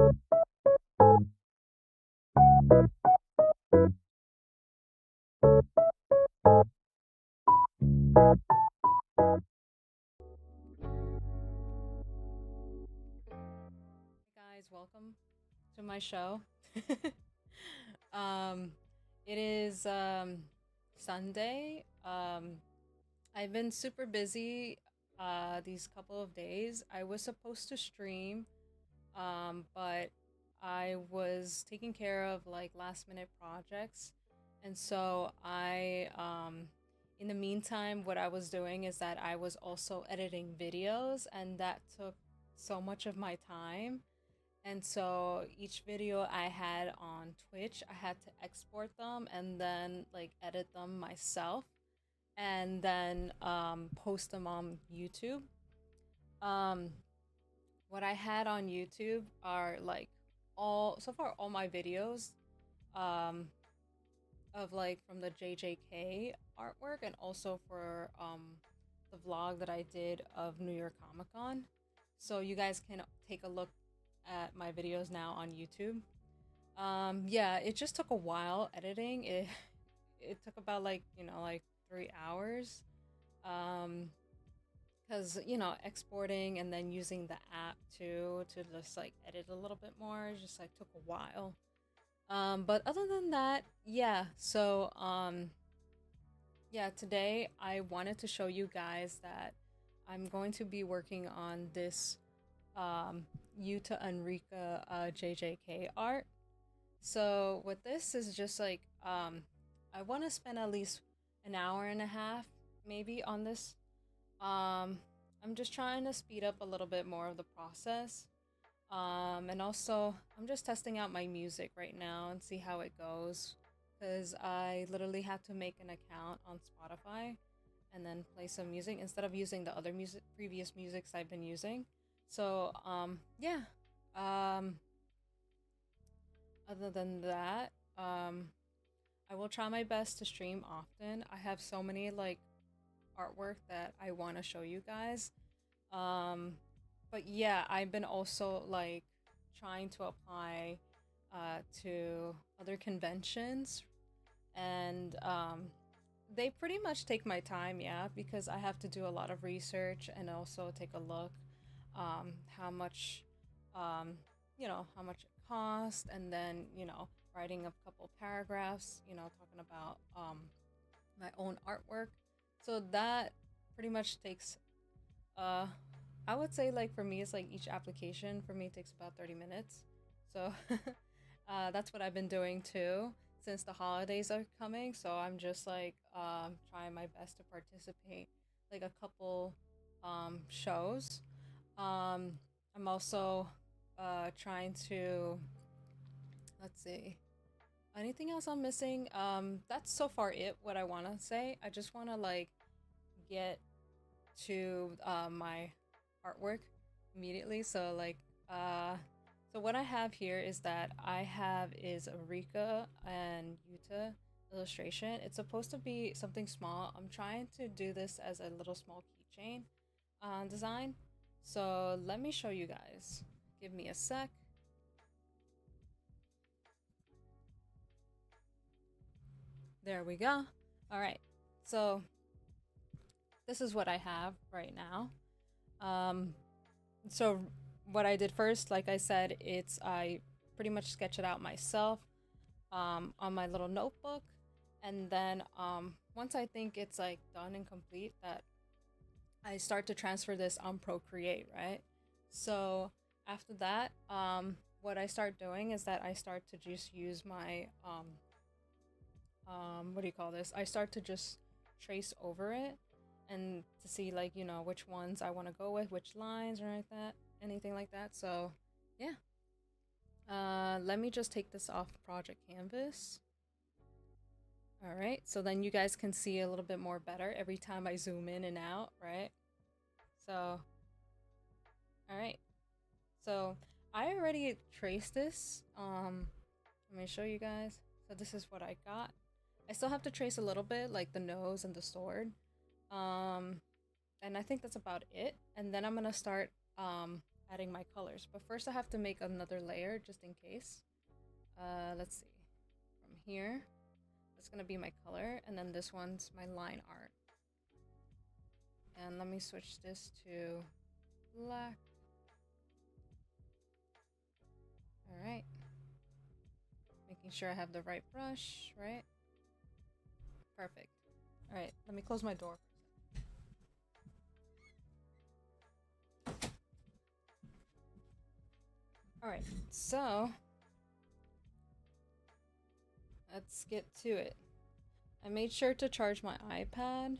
Guys, welcome to my show. um, it is Sunday. I've been super busy these couple of days. I was supposed to stream, but I was taking care of like last minute projects, and so in the meantime, what I was doing is that I was also editing videos, and that took so much of my time. And so each video I had on Twitch, I had to export them and then like edit them myself and then post them on YouTube. Um, what I had on YouTube are like all so far all my videos um, of like from the JJK artwork and also for the vlog that I did of New York Comic Con. So you guys can take a look at my videos now on YouTube. Yeah, it just took a while editing. It took about like, like 3 hours. Um, because exporting and then using the app too to just like edit a little bit more just like took a while. But other than that, yeah. Yeah, today I wanted to show you guys that I'm going to be working on this um Yuta and Rika JJK art. So with this is just like I want to spend at least an hour and a half maybe on this. Um I'm just trying to speed up a little bit more of the process. And also I'm just testing out my music right now and see how it goes cuz I literally have to make an account on Spotify and then play some music instead of using the other previous musics I've been using. So, yeah. Um Other than that, I will try my best to stream often. I have so many like artwork that I want to show you guys. Um, but yeah, I've been also like trying to apply to other conventions, and they pretty much take my time, yeah, because I have to do a lot of research and also take a look how much um, how much it costs, and then writing a couple paragraphs, talking about my own artwork. So that pretty much takes uh I would say like for me it's like each application for me takes about 30 minutes. So that's what I've been doing too since the holidays are coming. So I'm just like trying my best to participate like a couple shows. Um I'm also trying to, let's see, anything else I'm missing? That's so far it what I want to say. I just want to like get to my artwork immediately. So like uh so what I have here is that I have is a Rika and Yuta illustration. It's supposed to be something small. I'm trying to do this as a little small keychain design. So let me show you guys. Give me a sec. There we go. All right. So this is what I have right now. Um, so what I did first, like I said, it's I pretty much sketch it out myself on my little notebook, and then once I think it's like done and complete, that I start to transfer this on Procreate, right? So after that, what I start doing is that I start to just use my what do you call this? I start to just trace over it and to see like which ones I want to go with, which lines or like that, anything like that. So yeah, let me just take this off project canvas. All right, so then you guys can see a little bit more better every time I zoom in and out, right? So all right, so I already traced this. Let me show you guys. So this is what I got. I still have to trace a little bit, like the nose and the sword. Um, and I think that's about it. And then I'm gonna start adding my colors. But first I have to make another layer just in case. Let's see. From here, that's gonna be my color, and then this one's my line art. And let me switch this to black. All right. Making sure I have the right brush, right? Perfect. All right, let me close my door. All right, so let's get to it. I made sure to charge my iPad,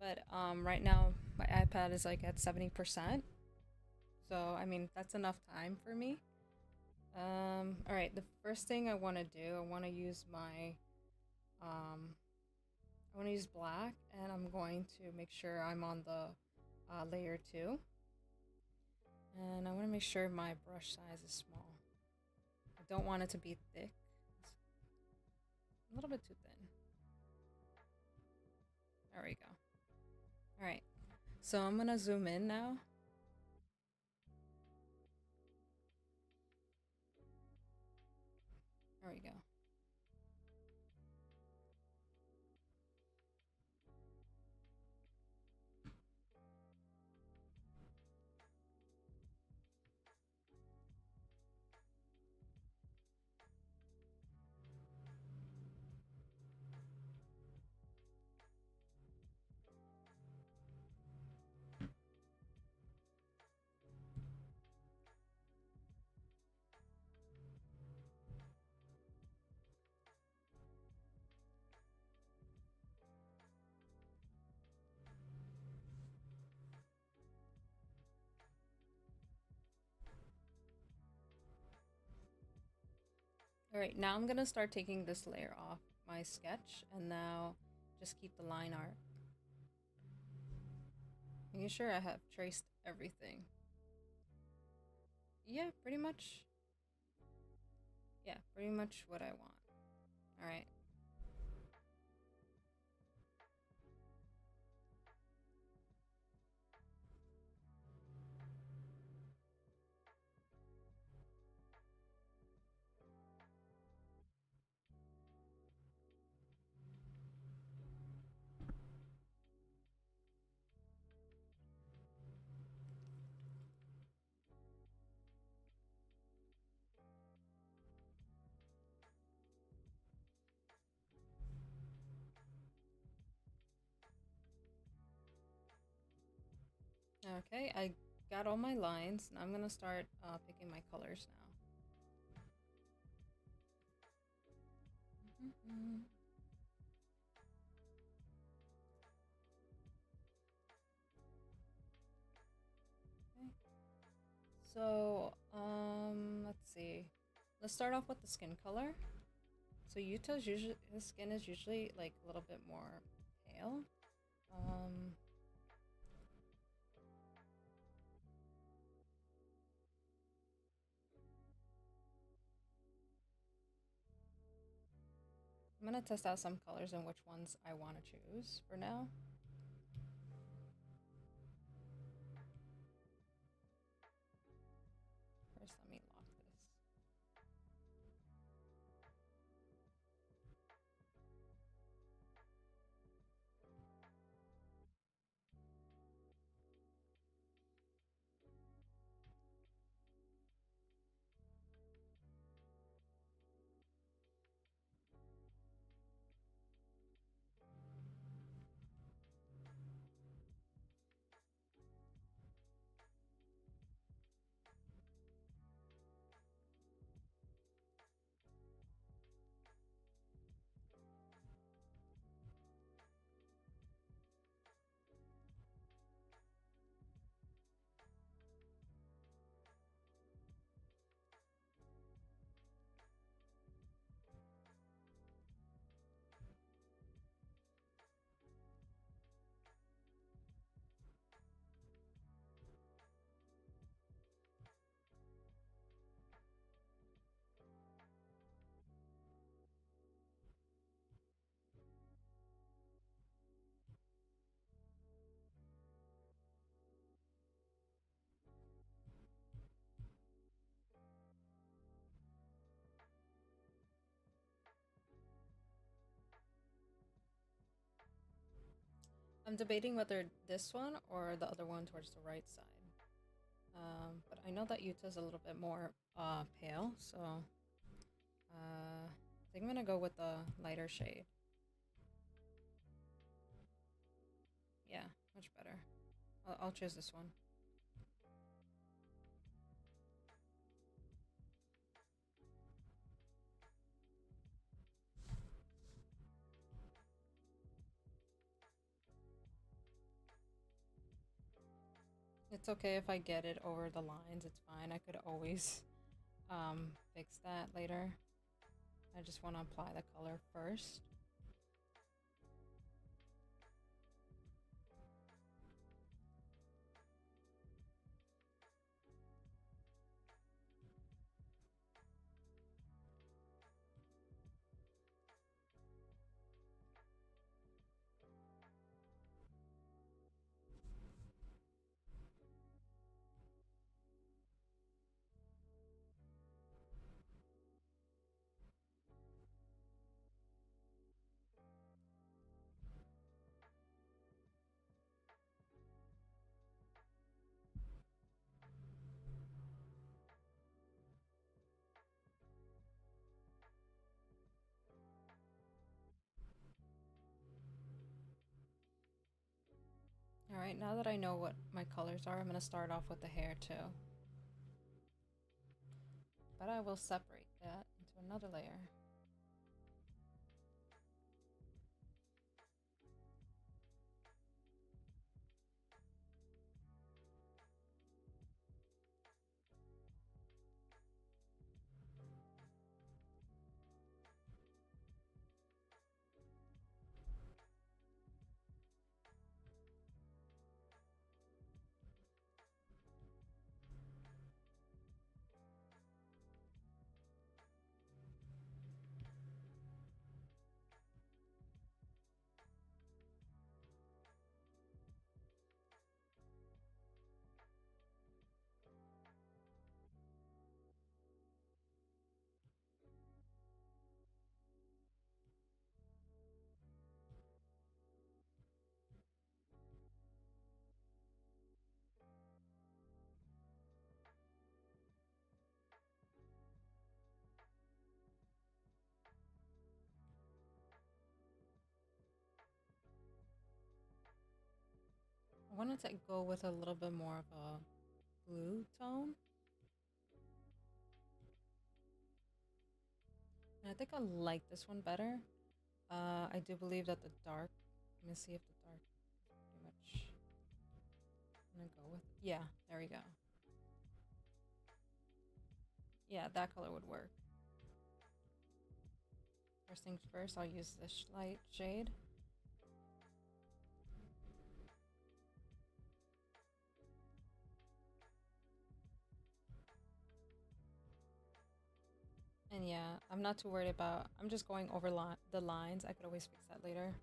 but right now my iPad is like at 70%. So I mean that's enough time for me. All right, the first thing I want to do, I want to use my I want to use black, and I'm going to make sure I'm on the layer 2. And I want to make sure my brush size is small. I don't want it to be thick. It's a little bit too thin. There we go. All right, so I'm gonna zoom in now. There we go. All right, now I'm gonna start taking this layer off my sketch, and now just keep the line art. Making sure I have traced everything. Yeah, pretty much. Yeah, pretty much what I want. All right. Okay, I got all my lines. Now I'm gonna start picking my colors now. Okay. So, let's see. Let's start off with the skin color. So Yuta's usually, his skin is usually like a little bit more pale. I'm gonna test out some colors and which ones I want to choose for now. First, let me lock this. I'm debating whether this one or the other one towards the right side. But I know that Yuta's a little bit more pale, so I think I'm gonna go with the lighter shade. Yeah, much better. I'll choose this one. It's okay if I get it over the lines, it's fine. I could always fix that later. I just want to apply the color first. Alright, now that I know what my colors are, I'm going to start off with the hair too. But I will separate that into another layer. I wanted to go with a little bit more of a blue tone. And I think I like this one better. I do believe that the dark, let me see if the dark is pretty much, I'm gonna go with, yeah, there we go. Yeah, that color would work. First things first, I'll use this light shade. And yeah, I'm not too worried about, I'm just going over the lines. I could always fix that later.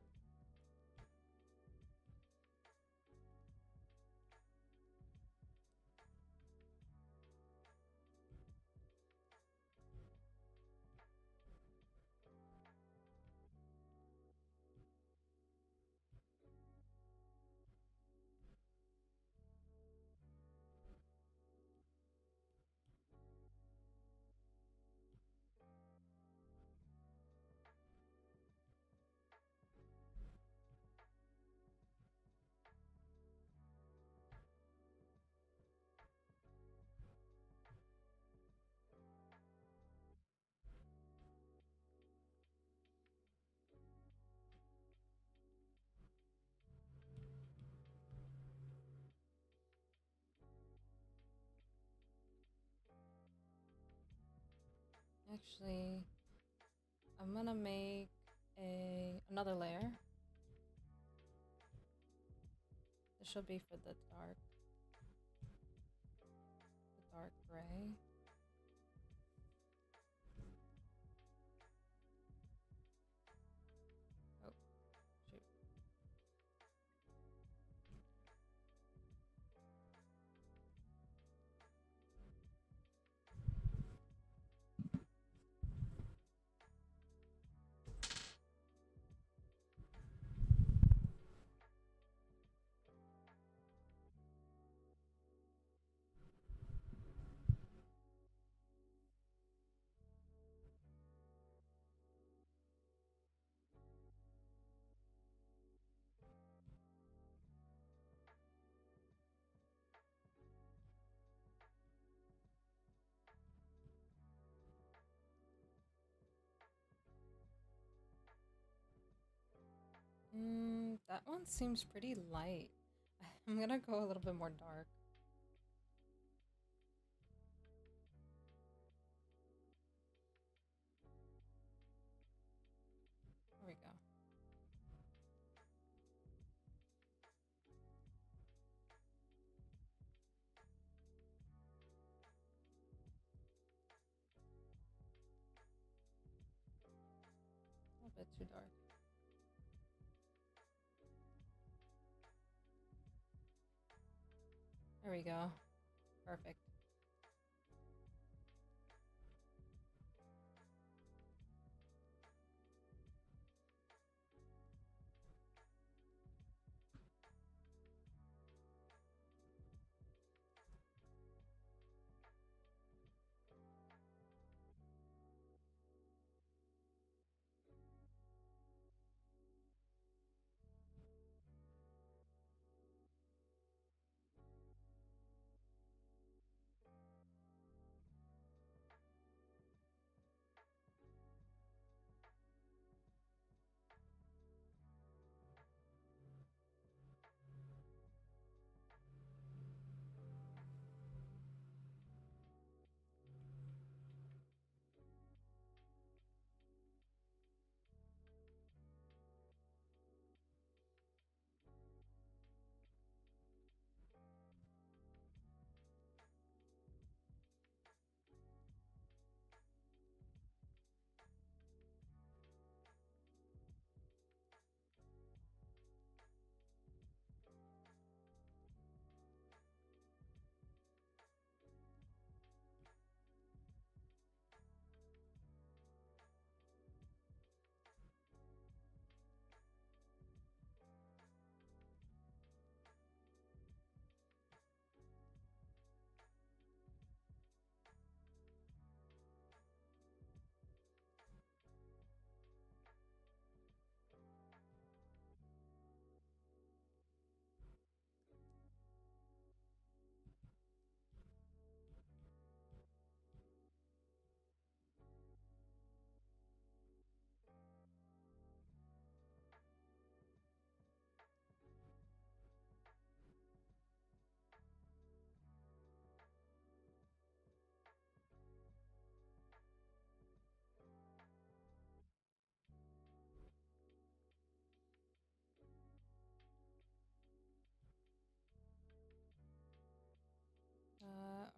Actually, I'm gonna make another layer. This should be for the dark gray. Oh, shoot. That one seems pretty light. I'm gonna go a little bit more dark. There we go. A bit too dark. There we go. Perfect.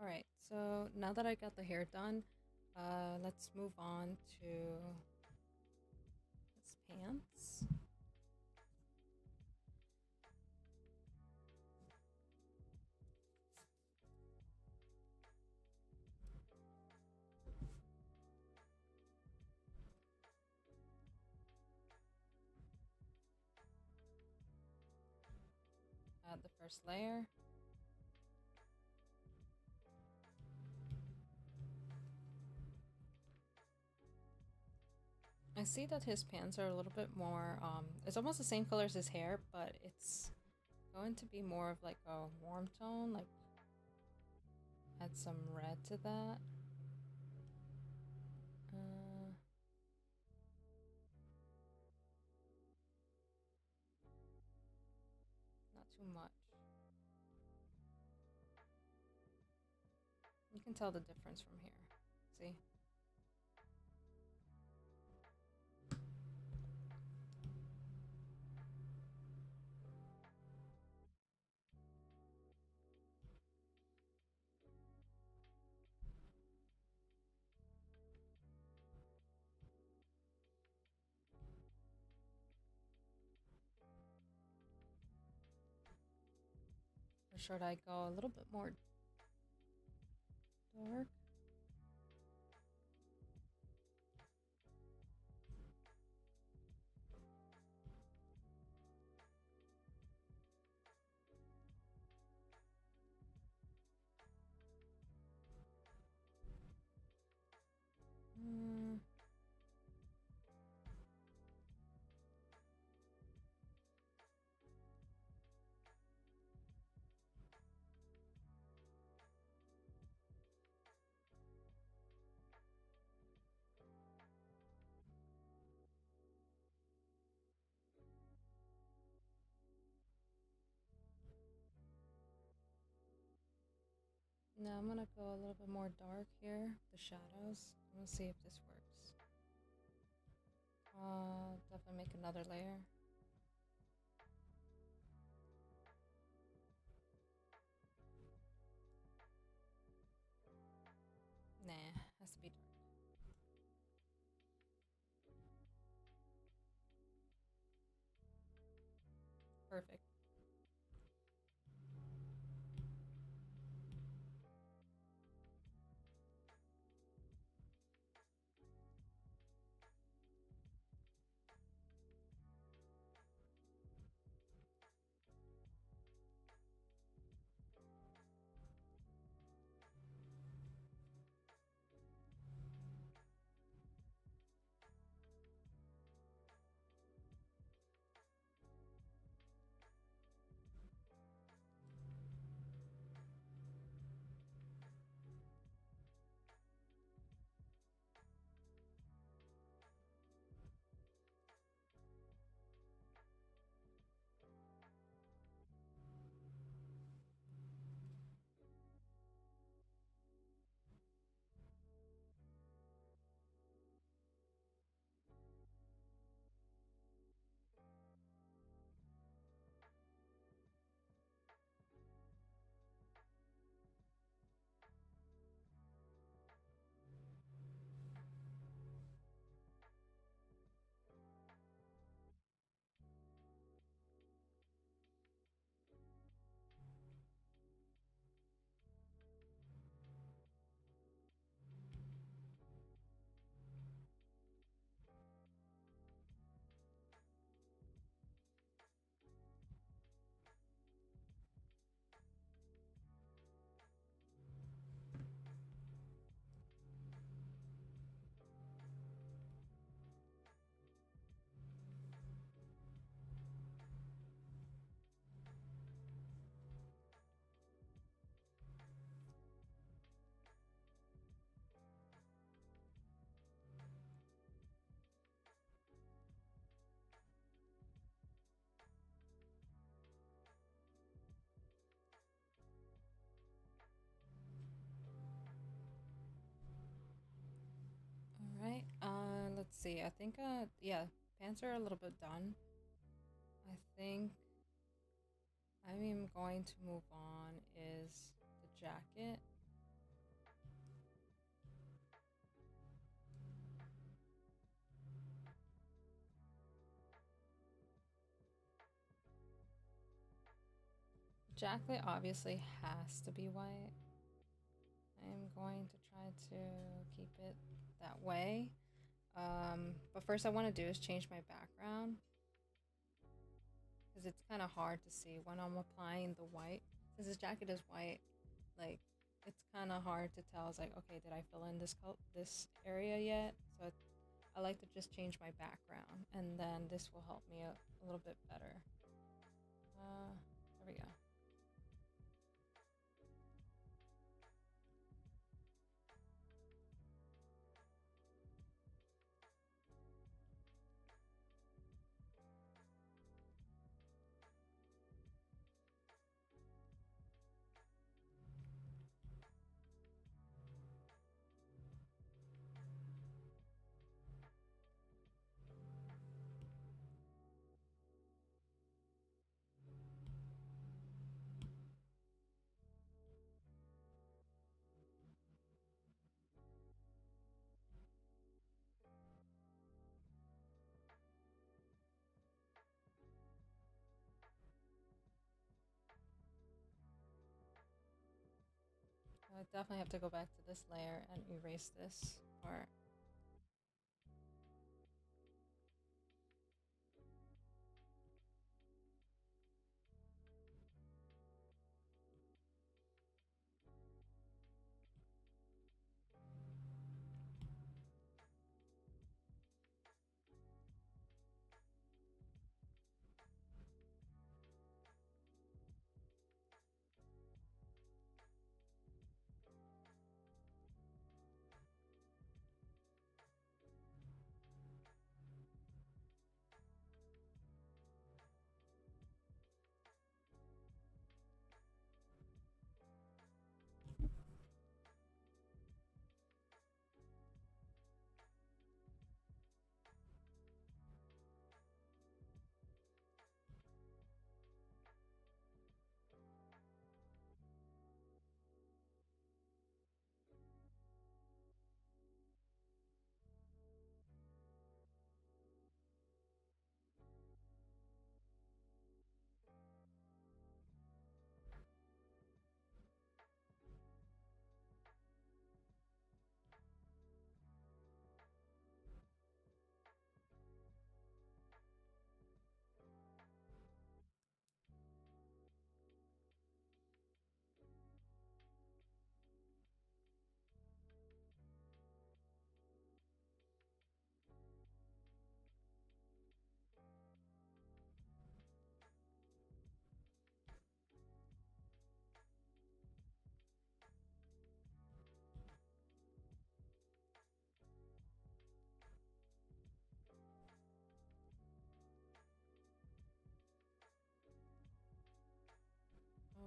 Alright, so now that I got the hair done, let's move on to his pants. Add the first layer. I see that his pants are a little bit more, it's almost the same color as his hair, but it's going to be more of like a warm tone, like add some red to that. Not too much. You can tell the difference from here. See? Or should I go a little bit more dark? Now I'm gonna go a little bit more dark here, the shadows. I'm gonna see if this works. Definitely make another layer. Nah, has to be dark. Perfect. All right. Let's see. I think yeah, pants are a little bit done. I think I'm going to move on is the jacket. The jacket obviously has to be white. I'm going to try to keep it that way. But first I want to do is change my background because it's kind of hard to see when I'm applying the white. Since this jacket is white, like it's kind of hard to tell. It's like, okay, did I fill in this area yet? So I like to just change my background, and then this will help me a little bit better. There we go. I definitely have to go back to this layer and erase this part.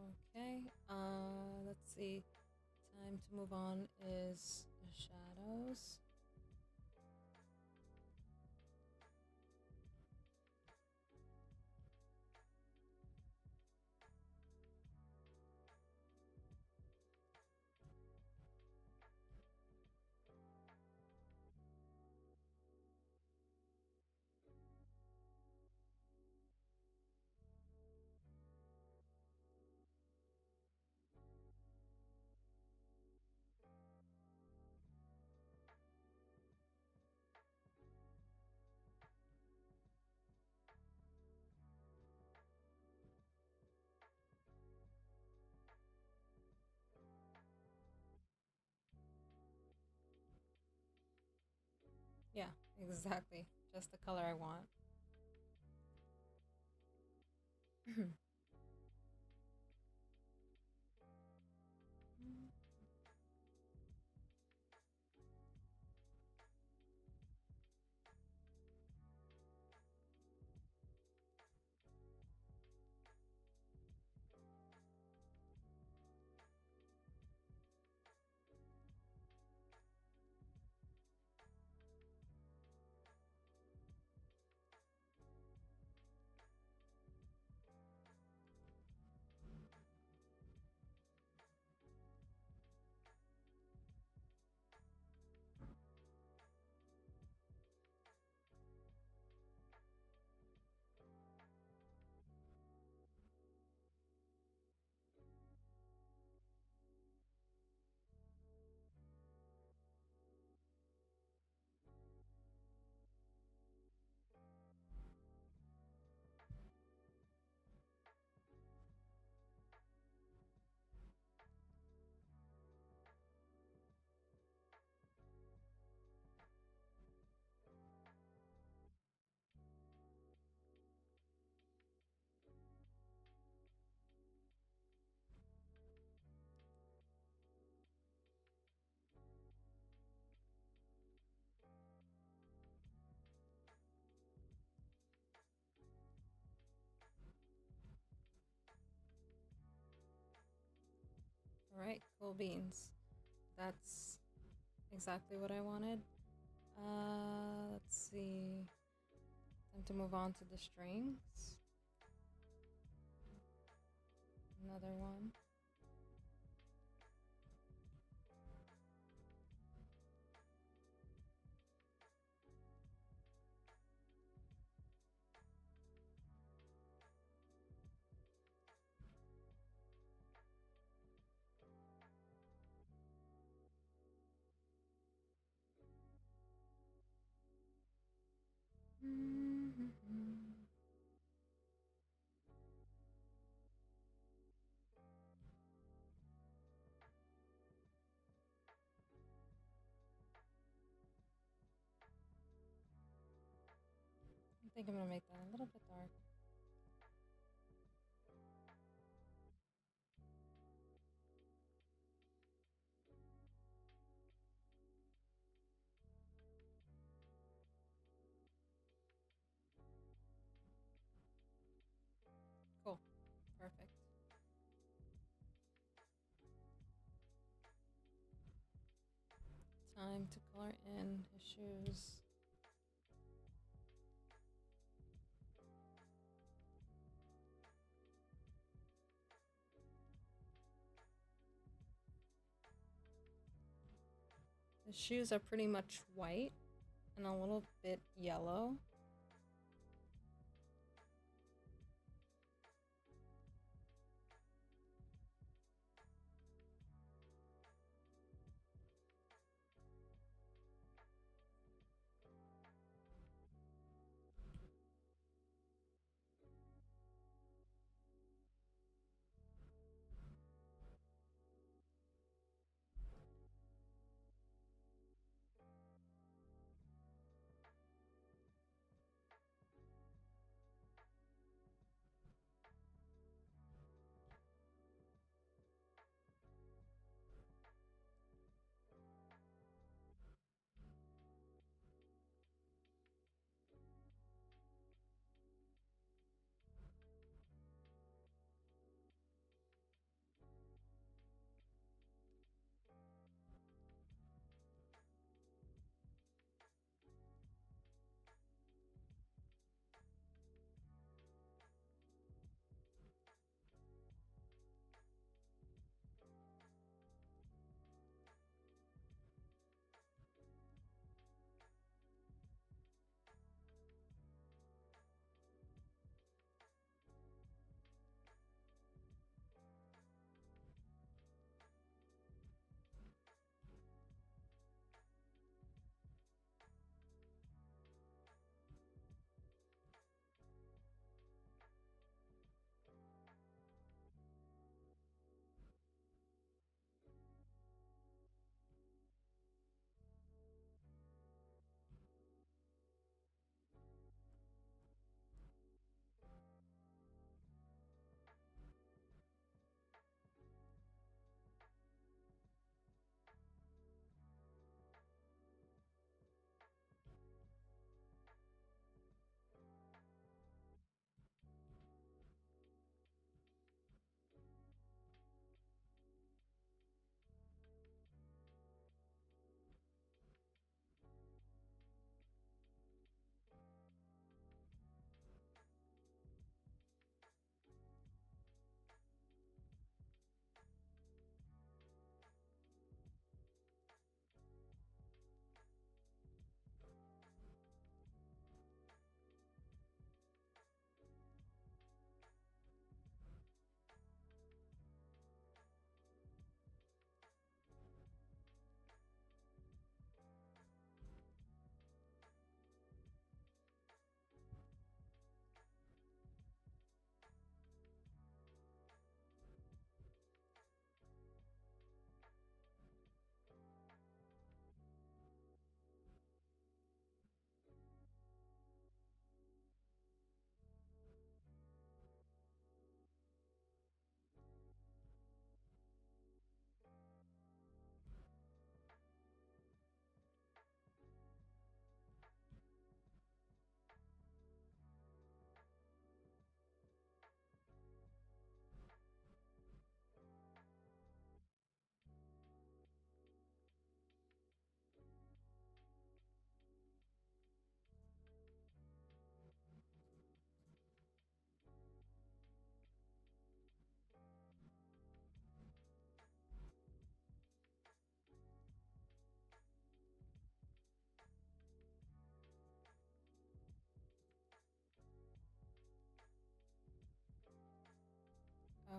Okay, let's see. Time to move on is the shadows. Yeah, exactly. Just the color I want. All right, cool beans. That's exactly what I wanted. Let's see. Time to move on to the strings. Another one. I think I'm gonna make that a little bit dark. Cool. Perfect. Time to color in his shoes. His shoes are pretty much white and a little bit yellow.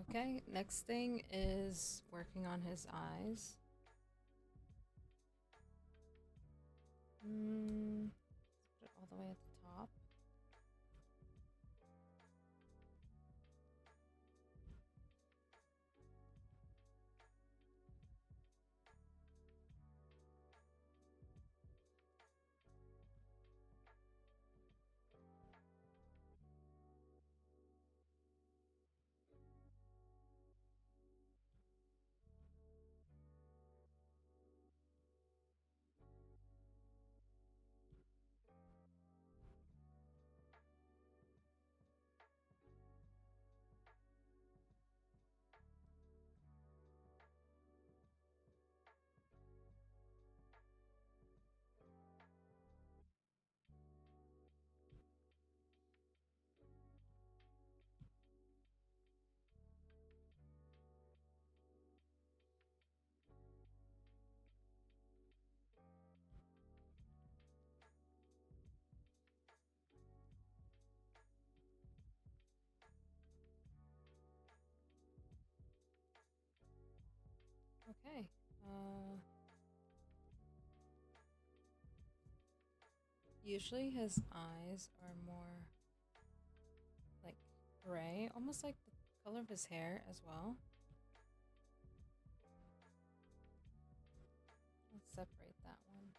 Okay, next thing is working on his eyes. Let's put it all the way at the top. Okay. Usually his eyes are more like gray, almost like the color of his hair as well. Let's separate that one.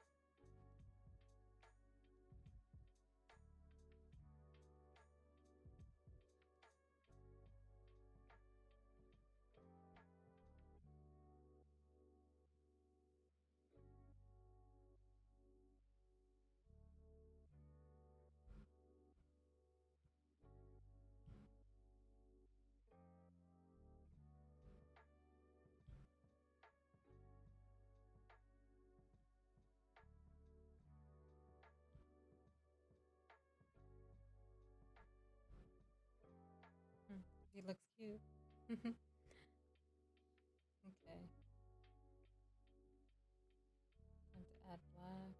He looks cute. Okay. Time to add black.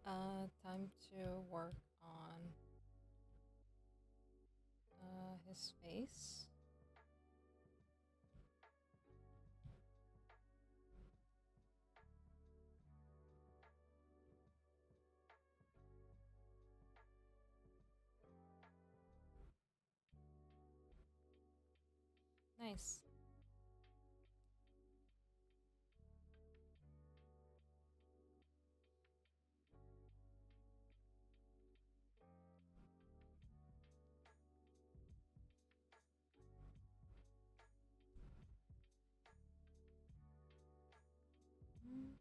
Time to work on his face. Nice. Mm.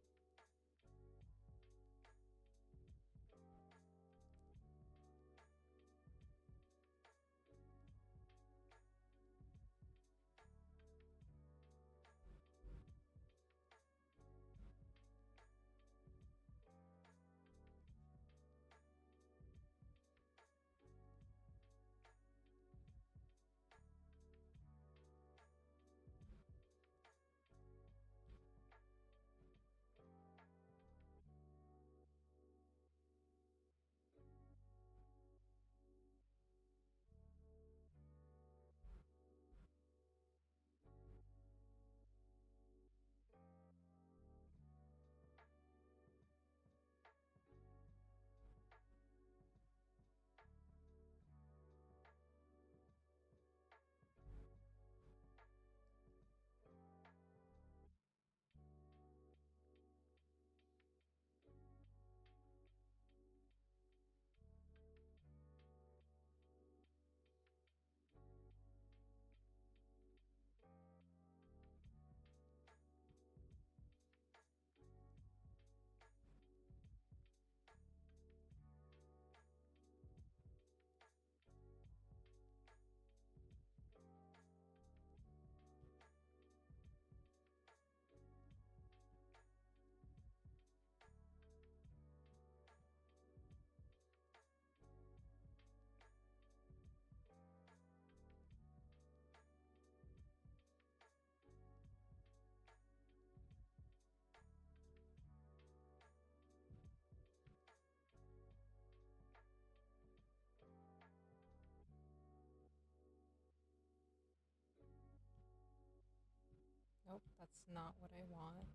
Nope, that's not what I want.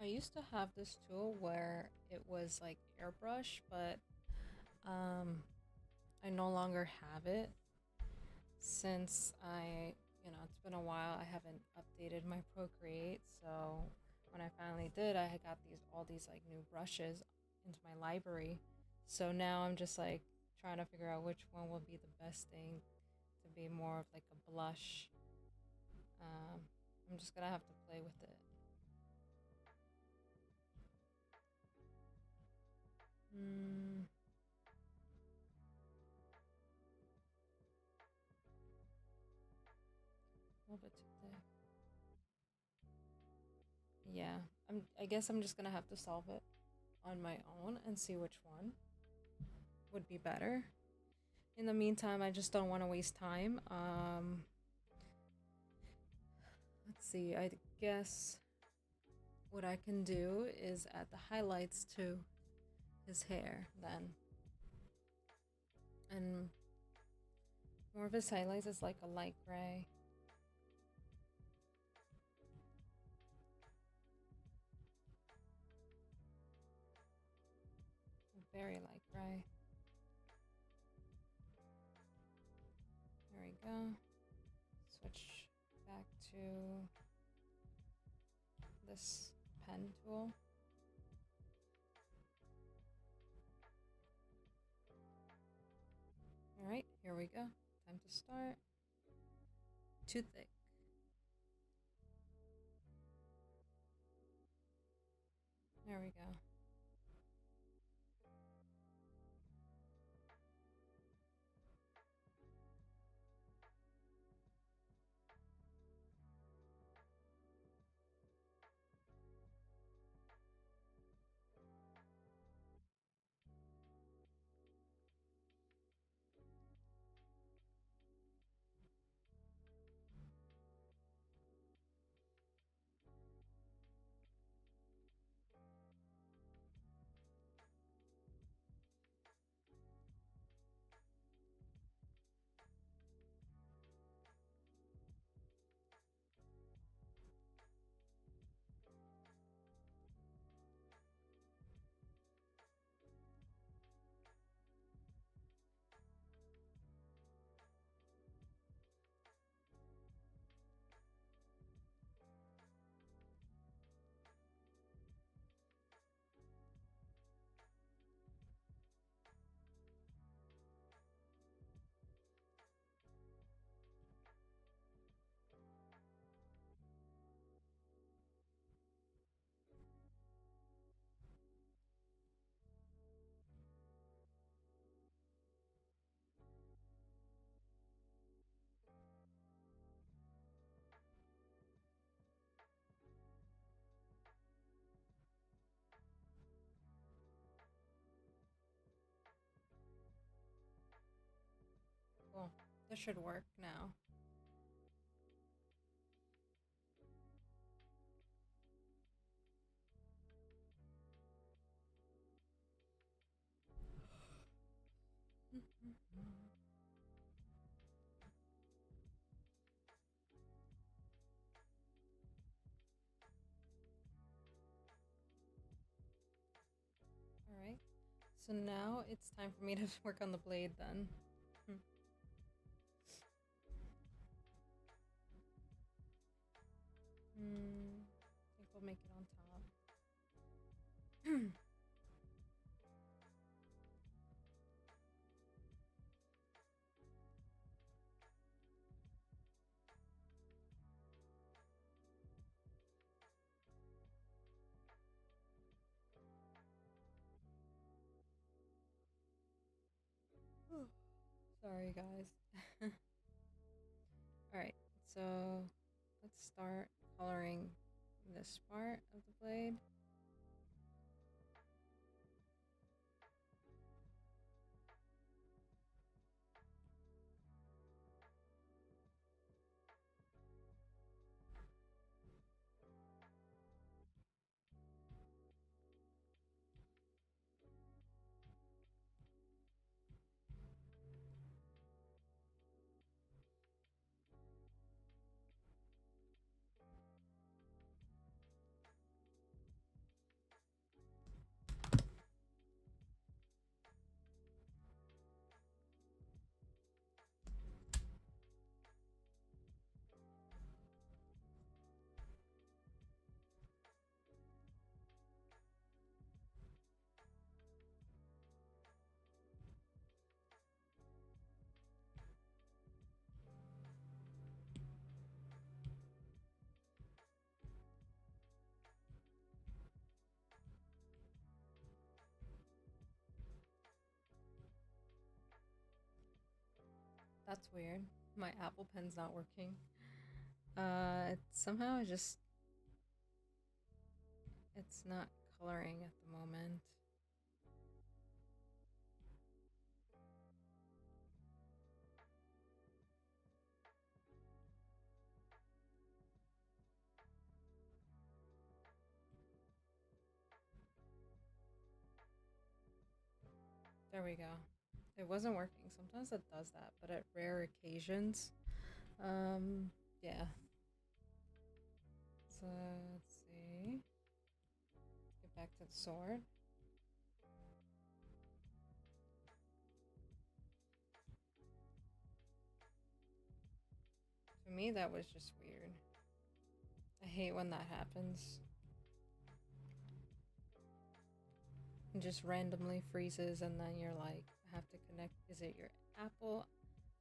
I used to have this tool where it was like airbrush, but um, I no longer have it since it's been a while. I haven't updated my Procreate, so when I finally did, I had got all these like new brushes into my library. So now I'm just like trying to figure out which one will be the best thing to be more of like a blush. Um, I'm just gonna have to play with it. Mm, a little bit too thick. Yeah, I guess I'm just gonna have to solve it on my own and see which one would be better. In the meantime, I just don't want to waste time. Let's see. I guess what I can do is add the highlights to his hair then. And more of his highlights is like a light gray. Very light gray. go. Switch back to this pen tool. All right, here we go. Time to start. Too thick. There we go. Cool. This should work now. All right. So now it's time for me to work on the blade then. I think we'll make it on top. Sorry, guys. Alright, so let's start coloring this part of the blade. That's weird. My Apple Pen's not working. Somehow it's not coloring at the moment. There we go. It wasn't working. Sometimes it does that, but at rare occasions. Yeah. So let's see. Let's get back to the sword. To me, that was just weird. I hate when that happens. It just randomly freezes, and then you're like, I have to connect. Is it your Apple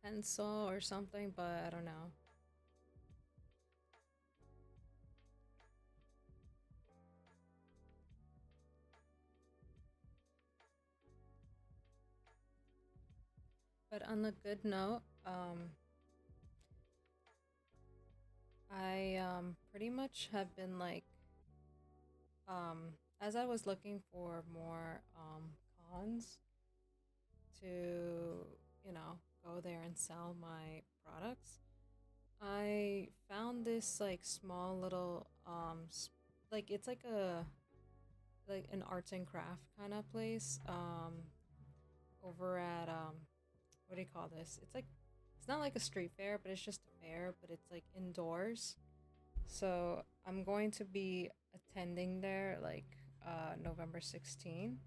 Pencil or something? But I don't know. But on a good note, I pretty much have been like as I was looking for more cons to, you know, go there and sell my products, I found this like small little like it's like an arts and craft kind of place over at what do you call this? It's like it's not like a street fair, but it's just a fair, but it's like indoors. So I'm going to be attending there like November 16th.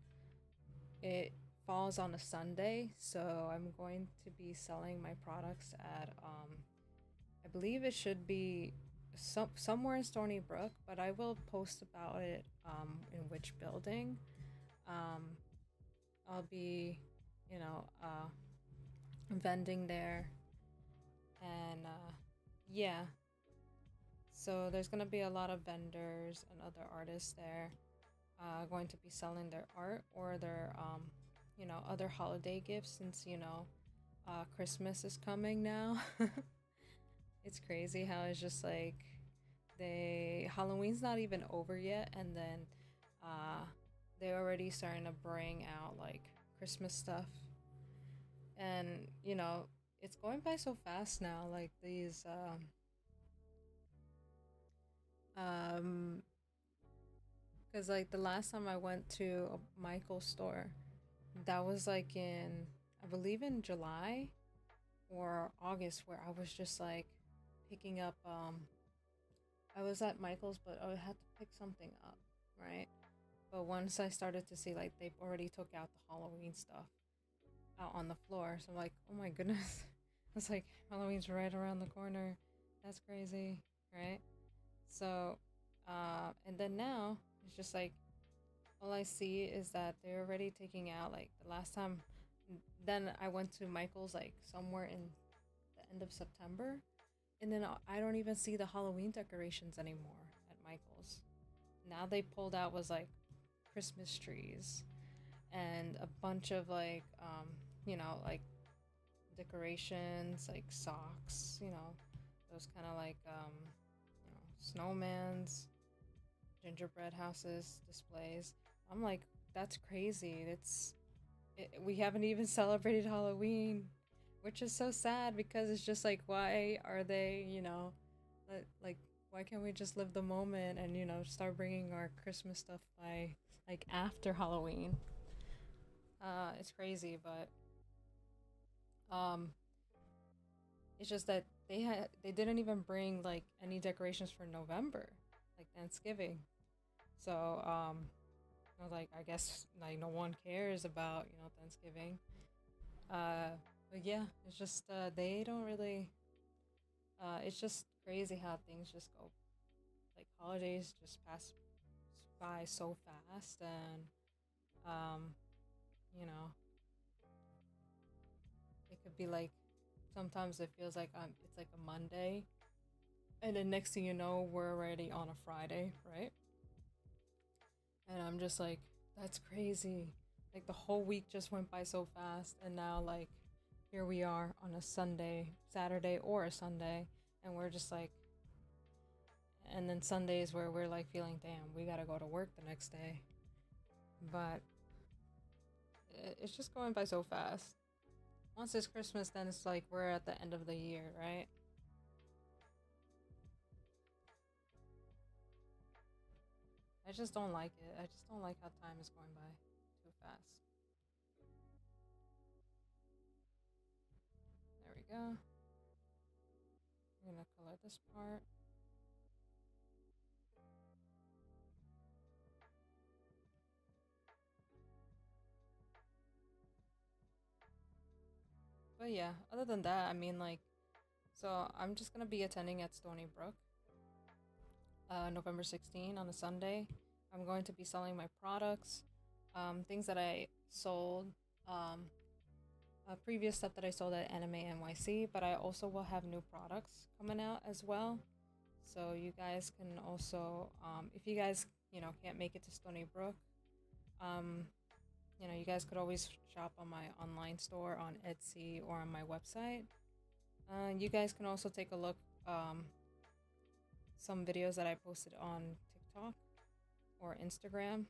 It falls on a Sunday, so I'm going to be selling my products at I believe it should be somewhere in Stony Brook, but I will post about it in which building. Um I'll be, you know, vending there, and yeah. So there's gonna be a lot of vendors and other artists there, going to be selling their art or their you know, other holiday gifts, since, you know, Christmas is coming now. It's crazy how it's just like Halloween's not even over yet, and then uh they're already starting to bring out like Christmas stuff. And you know, it's going by so fast now, like these um because like the last time I went to a Michael's store, that was like in, I believe in July or August, where I was just like picking up I was at Michael's, but I had to pick something up, right? But once I started to see like they've already took out the Halloween stuff out on the floor, so I'm like, oh my goodness. It's like Halloween's right around the corner. That's crazy, right? So and then now it's just like all I see is that they're already taking out like the last time. Then I went to Michael's like somewhere in the end of September, and then I don't even see the Halloween decorations anymore at Michael's. Now they pulled out was like Christmas trees and a bunch of like you know, like decorations, like socks, you know, those kind of like you know, snowmans, gingerbread houses, displays. I'm like, that's crazy. We haven't even celebrated Halloween, which is so sad, because it's just like, why are they, you know, like why can't we just live the moment and, you know, start bringing our Christmas stuff by like after Halloween? It's crazy, but um it's just that they didn't even bring like any decorations for November, like Thanksgiving. So I was like, I guess like no one cares about, you know, Thanksgiving. But yeah, it's just they don't really. It's just crazy how things just go. Like holidays just pass by so fast, and um, you know, it could be like sometimes it feels like it's like a Monday, and then next thing you know, we're already on a Friday, right? And I'm just like, that's crazy. Like the whole week just went by so fast, and now like here we are on a Sunday, Saturday or a Sunday, and we're just like, and then Sundays where we're like feeling, damn, we gotta go to work the next day. But it's just going by so fast. Once it's Christmas, then it's like we're at the end of the year, right? I just don't like it. I just don't like how time is going by too fast. There we go. I'm gonna color this part. But yeah, other than that, I mean, like, So I'm just gonna be attending at Stony Brook, November 16 on a Sunday. I'm going to be selling my products, things that I sold, um, previous stuff that I sold at Anime NYC, but I also will have new products coming out as well. So you guys can also, if you guys, can't make it to Stony Brook, um, you guys could always shop on my online store on Etsy or on my website. You guys can also take a look, some videos that I posted on TikTok or Instagram.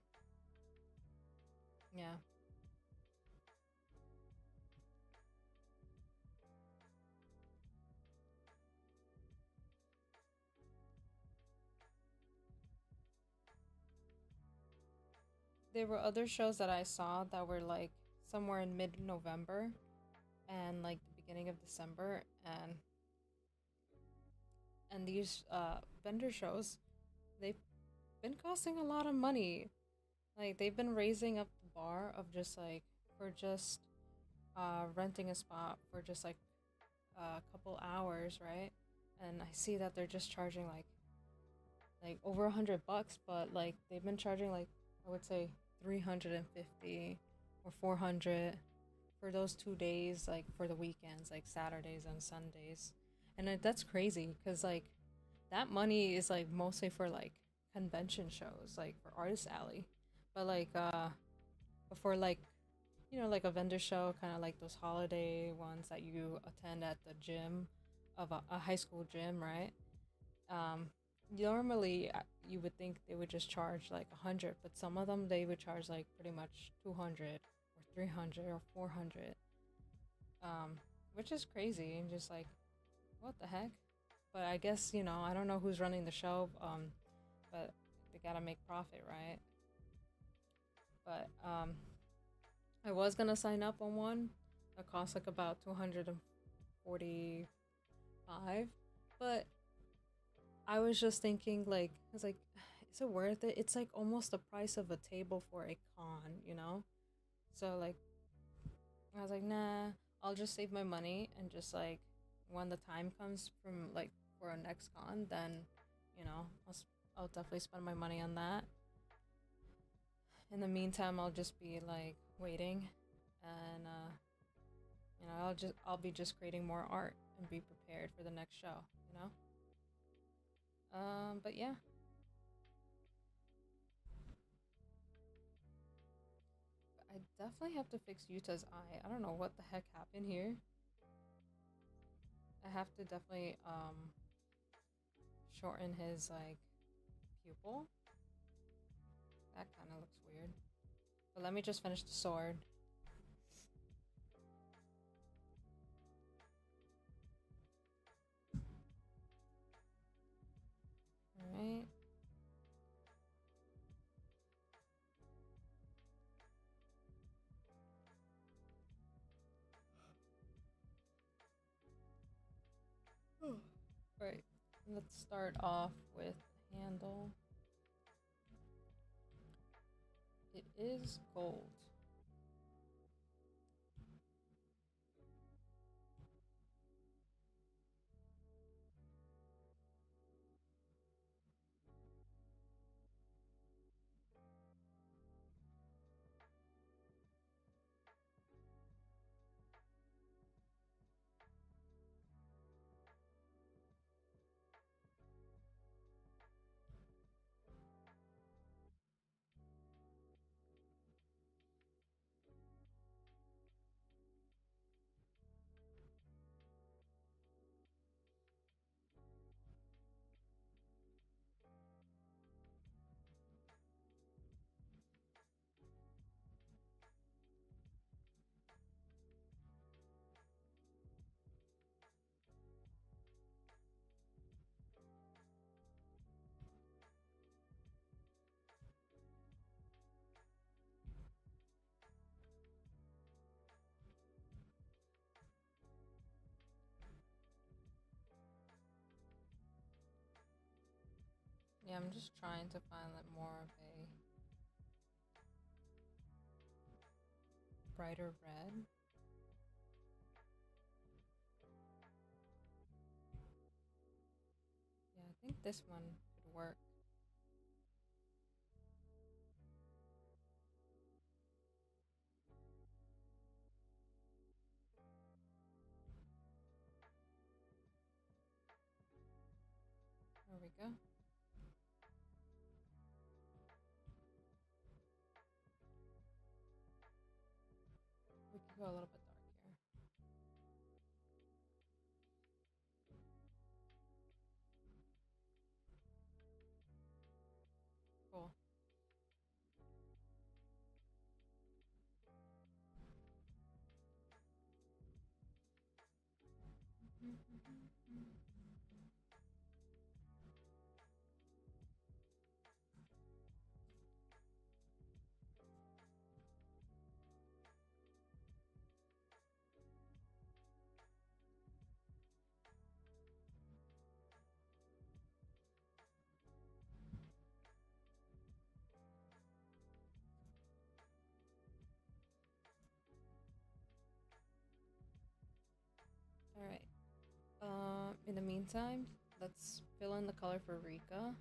Yeah. There were other shows that I saw that were like somewhere in mid-November and like the beginning of December, and these vendor shows, they've been costing a lot of money. Like they've been raising up the bar of just like for just renting a spot for just like a couple hours, right? And I see that they're just charging like over $100, but like they've been charging like I would say 350 or 400 for those 2 days, like for the weekends, like Saturdays and Sundays. And that's crazy because like that money is like mostly for like convention shows, like for Artist Alley. But like before like like a vendor show, kind of like those holiday ones that you attend at the gym of a high school gym, right? um Normally you would think they would just charge like 100, but some of them they would charge like pretty much 200 or 300 or 400, um which is crazy and just like what the heck. But I guess I don't know who's running the show, but they gotta make profit, right? But I was gonna sign up on one that costs like about 245, but I was just thinking like I was like, is it worth it? It's like almost the price of a table for a con. So like I was like, nah, I'll just save my money and just like when the time comes from like for a next con, then I'll definitely spend my money on that. In the meantime, I'll just be like waiting, and I'll be just creating more art and be prepared for the next show. You know. But yeah, I definitely have to fix Yuta's eye. I don't know what the heck happened here. I have to definitely shorten his like pupil. That kind of looks weird. But let me just finish the sword. Alright. Right. Let's start off with the handle. It is gold. Yeah, I'm just trying to find like more of a brighter red. think this one could work. There we go. We could go a little bit dark here. Cool. All right. In the meantime, let's fill in the color for Rika.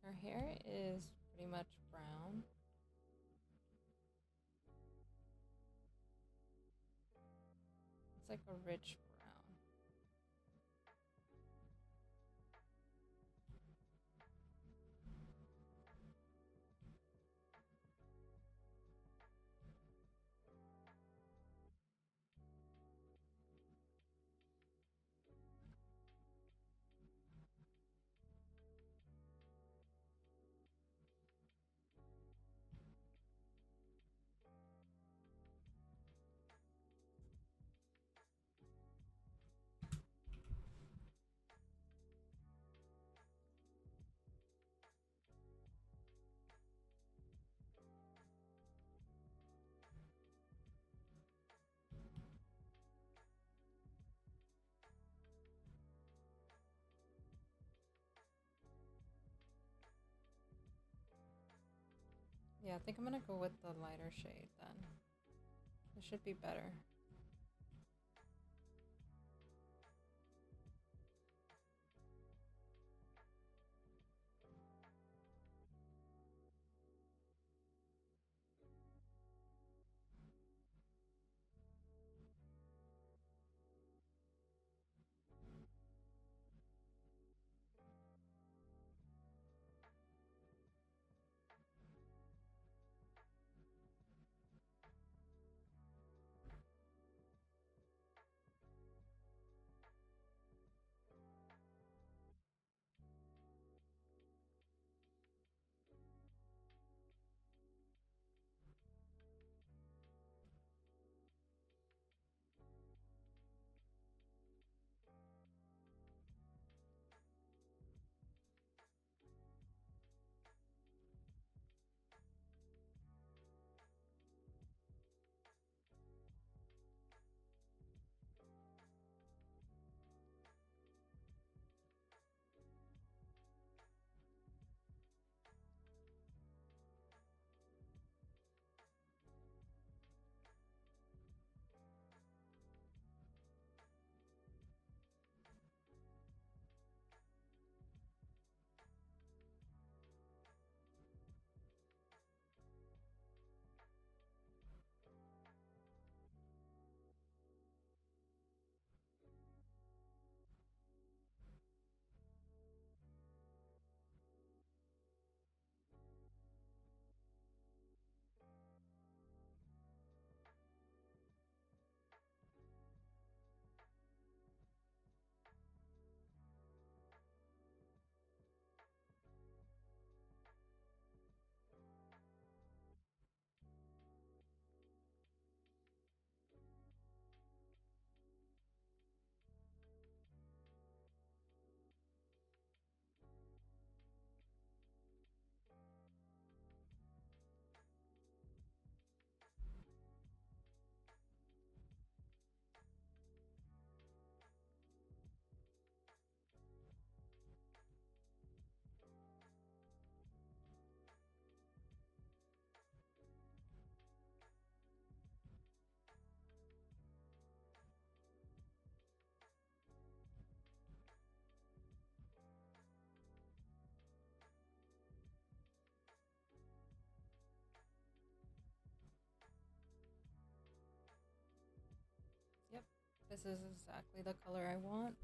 Her hair is pretty much brown. It's like a rich brown. Yeah, I think I'm gonna go with the lighter shade then. It should be better. This is exactly the color I want.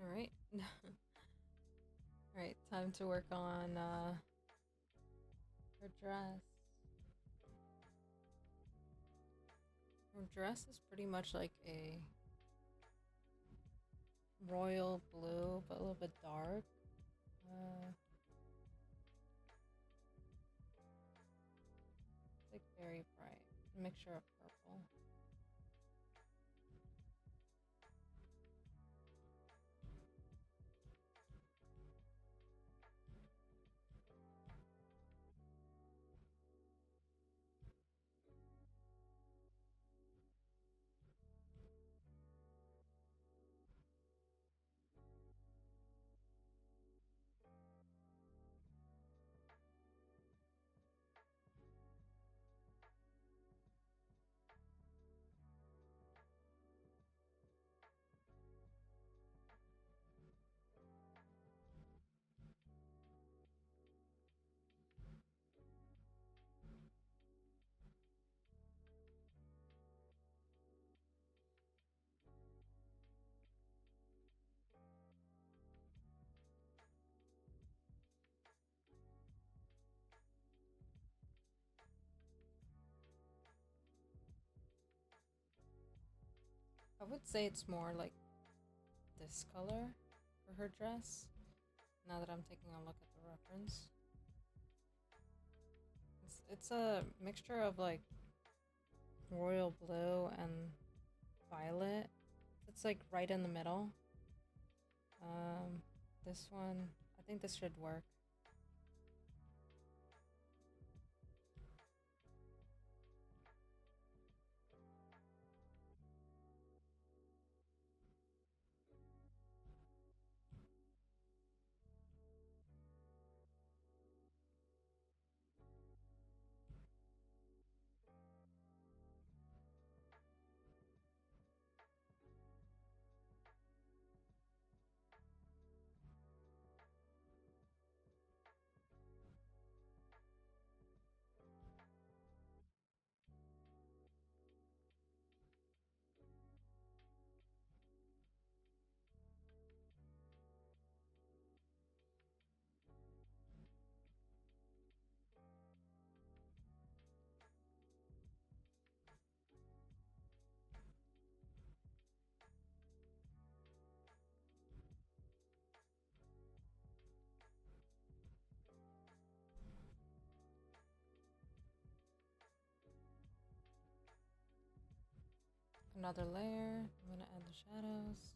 All right. All right, time to work on her dress. Her dress is pretty much like a royal blue, but a little bit dark. Like very bright. A mixture of purple. I would say it's more like this color for her dress. Now that I'm taking a look at the reference. It's a mixture of like royal blue and violet. It's like right in the middle. This one, I think this should work. Another layer. I'm gonna add the shadows.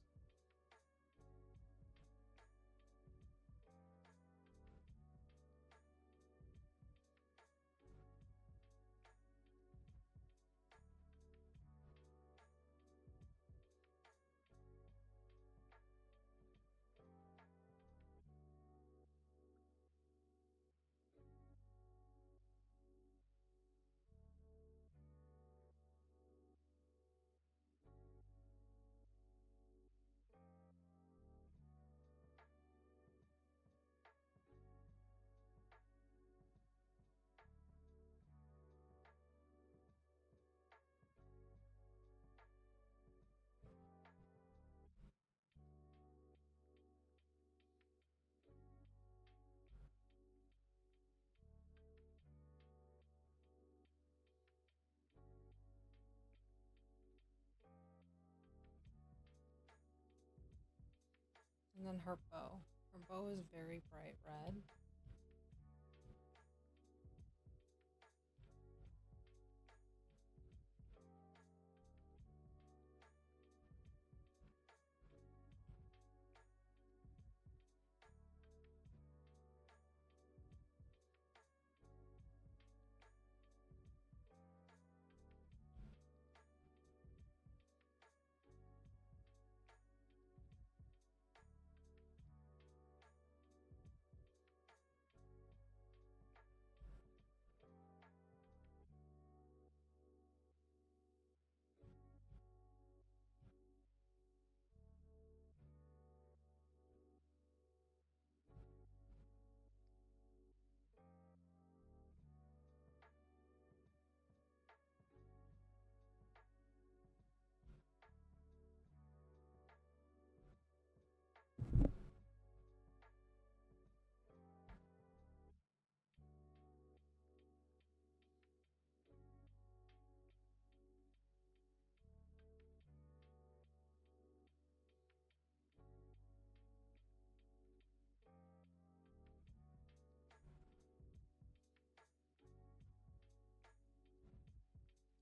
And then her bow. Her bow is very bright red.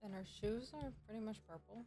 And her shoes are pretty much purple.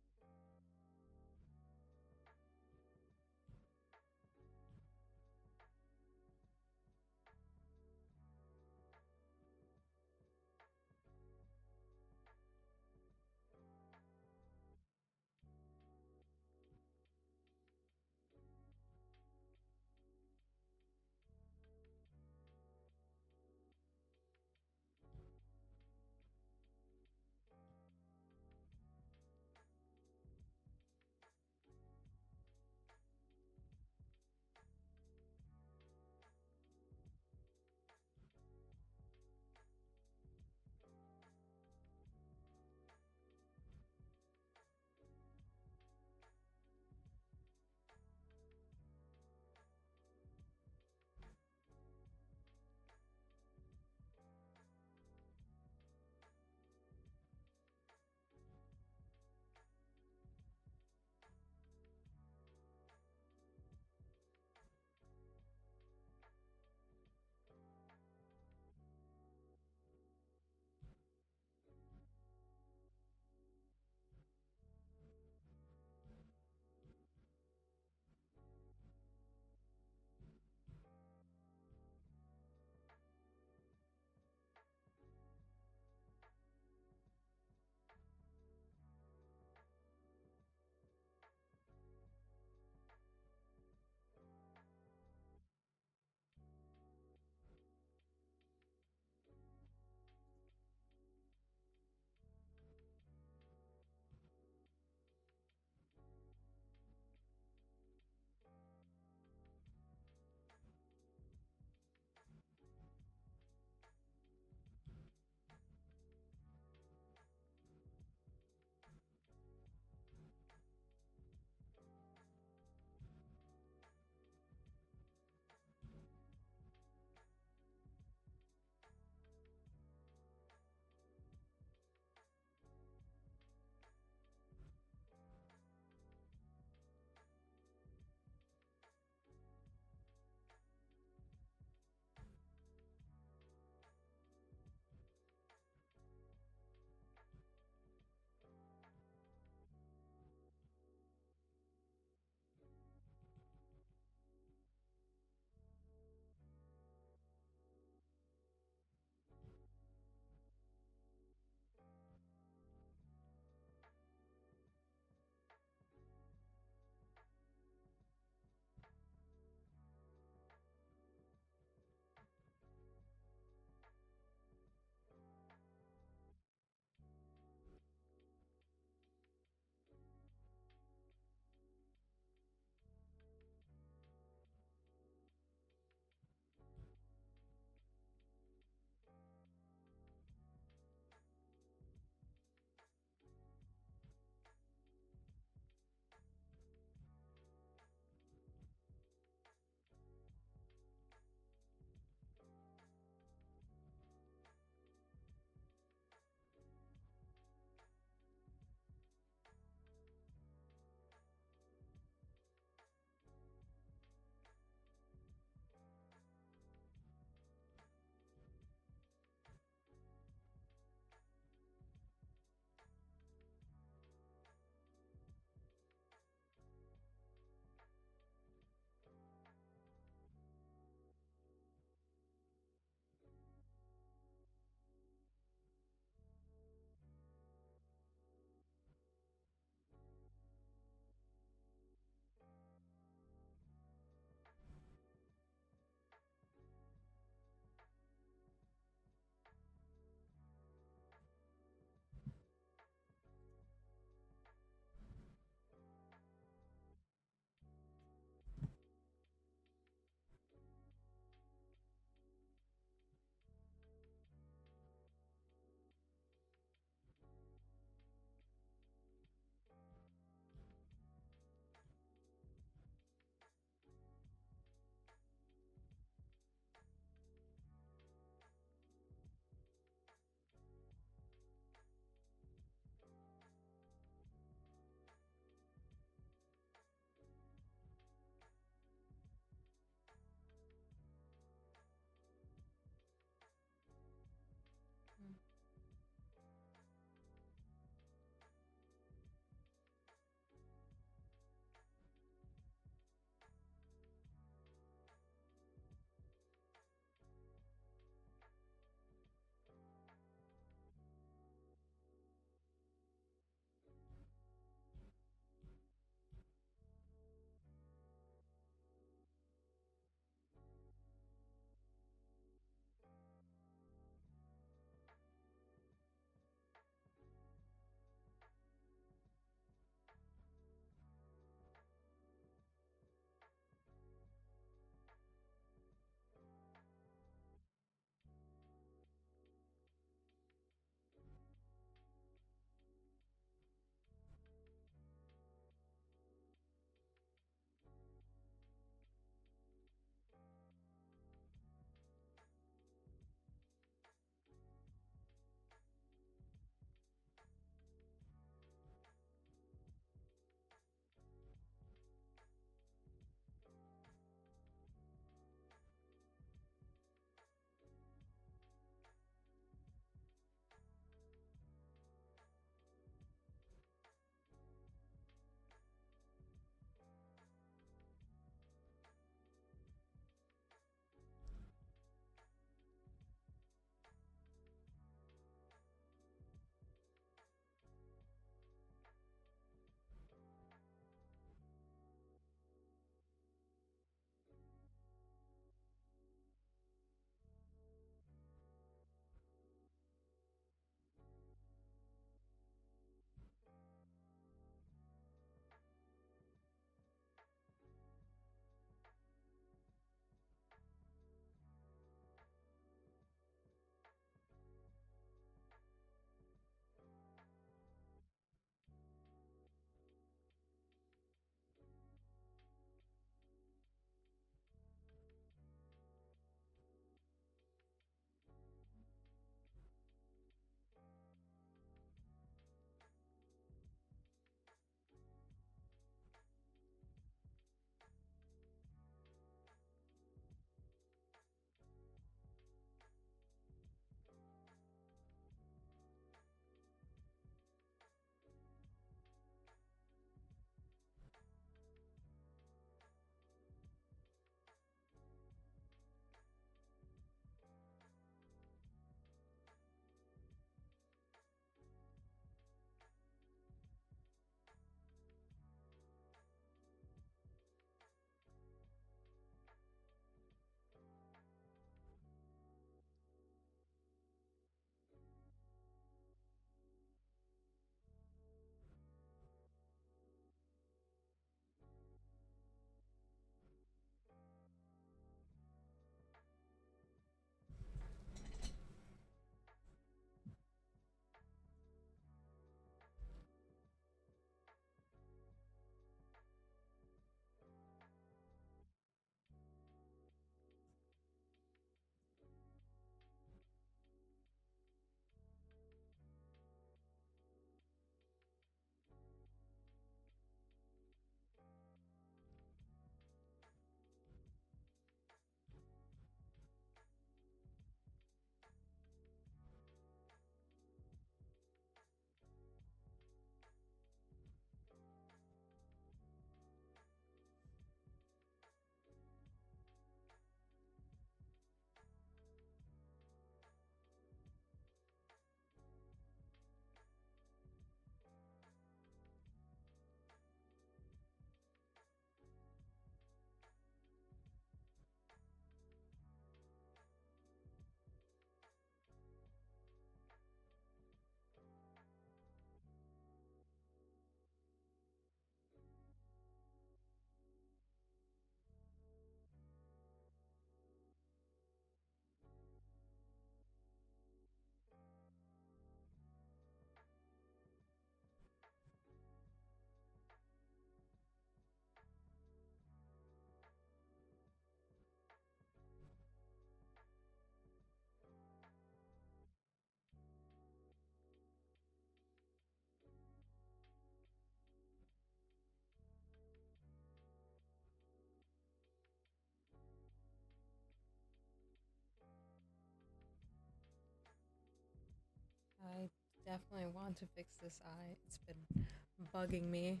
Definitely want to fix this eye. It's been bugging me.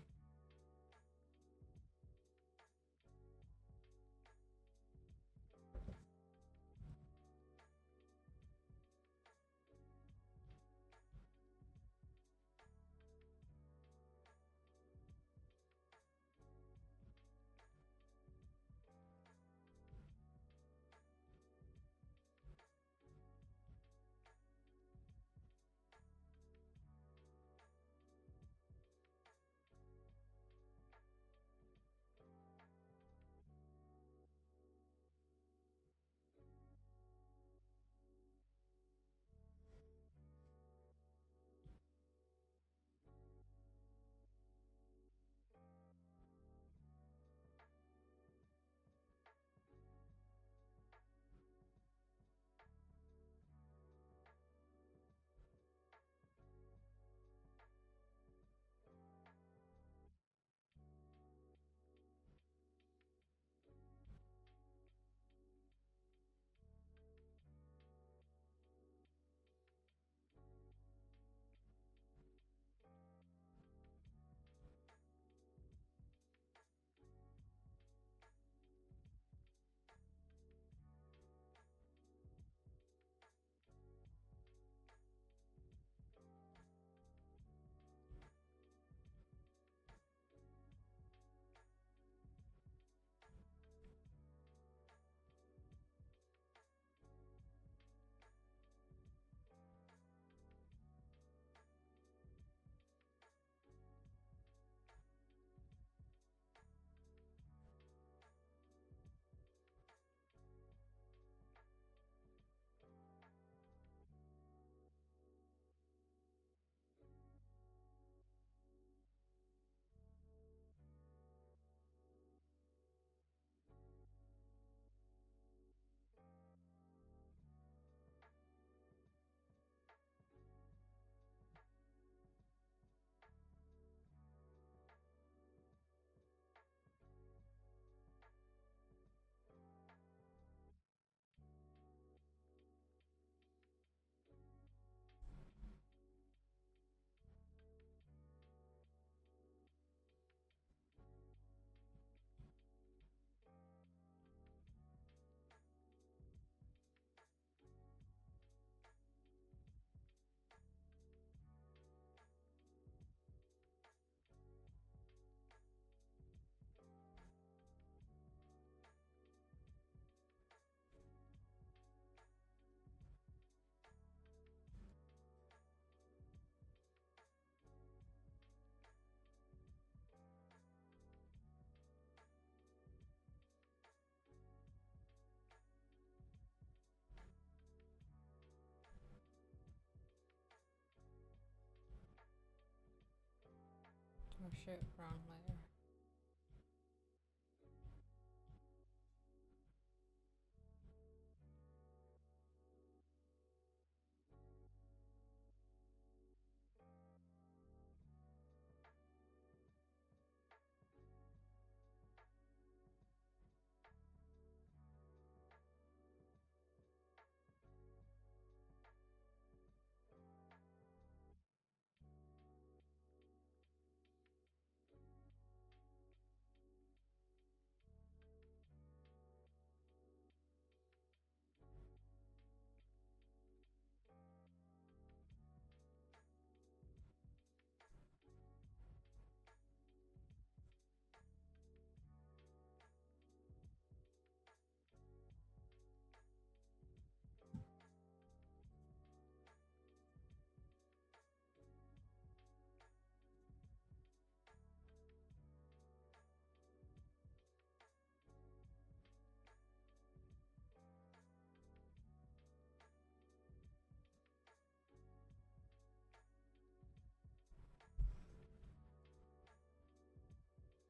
Oh shit, wrong layer.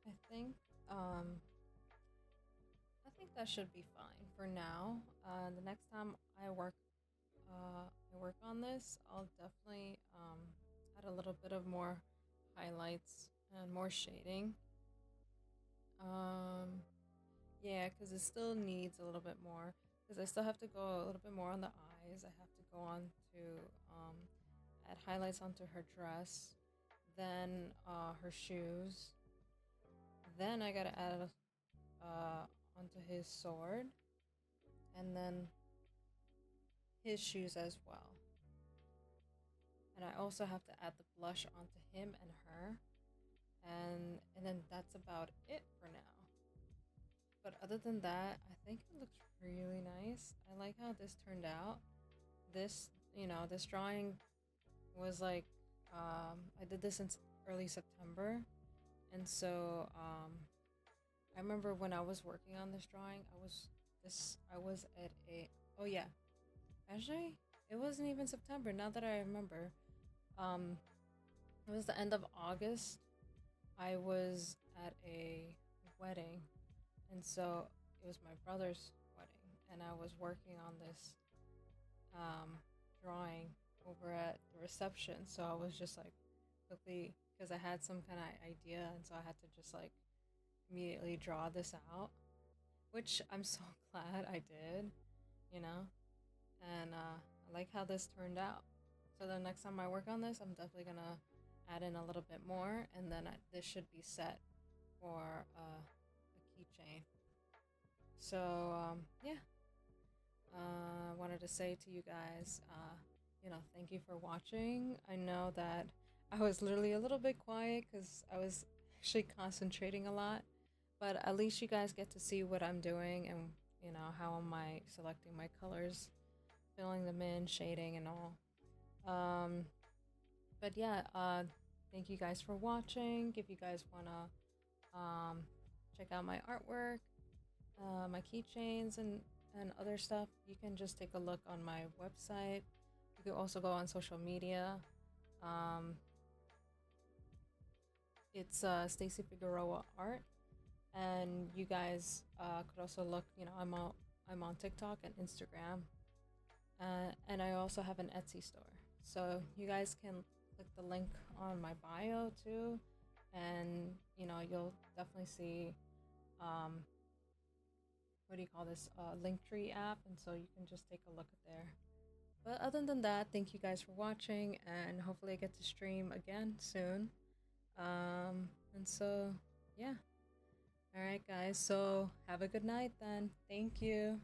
I think um I think that should be fine for now. The next time I work on this, I'll definitely add a little bit of more highlights and more shading. Um, yeah, because it still needs a little bit more. Because I still have to go a little bit more on the eyes. I have to go on to add highlights onto her dress, then her shoes. Then I gotta add onto his sword, and then his shoes as well. And I also have to add the blush onto him and her, and then that's about it for now. But other than that, I think it looks really nice. I like how this turned out. This, this drawing was like, I did this in early September, and so I remember when I was working on this drawing, I was at a, oh yeah, actually it wasn't even September. Now that I remember, it was the end of August. I was at a wedding, and so it was my brother's wedding, and I was working on this drawing over at the reception. So I was just like quickly, because I had some kind of idea, and so I had to just like immediately draw this out, which I'm so glad I did, you know. And I like how this turned out. So the next time I work on this, I'm definitely gonna add in a little bit more, and then this should be set for a keychain. So yeah, I wanted to say to you guys, thank you for watching. I know that I was literally a little bit quiet because I was actually concentrating a lot, but at least you guys get to see what I'm doing, and how am I selecting my colors, filling them in, shading and all. But yeah, thank you guys for watching. If you guys wanna check out my artwork, my keychains and other stuff, you can just take a look on my website. You can also go on social media. It's Stacy Figueroa Art, and you guys could also look. I'm on TikTok and Instagram, and I also have an Etsy store. So you guys can click the link on my bio too, and you'll definitely see what do you call this, Linktree app, and so you can just take a look at there. But other than that, thank you guys for watching, and hopefully I get to stream again soon. And so yeah, all right guys, so have a good night then. Thank you.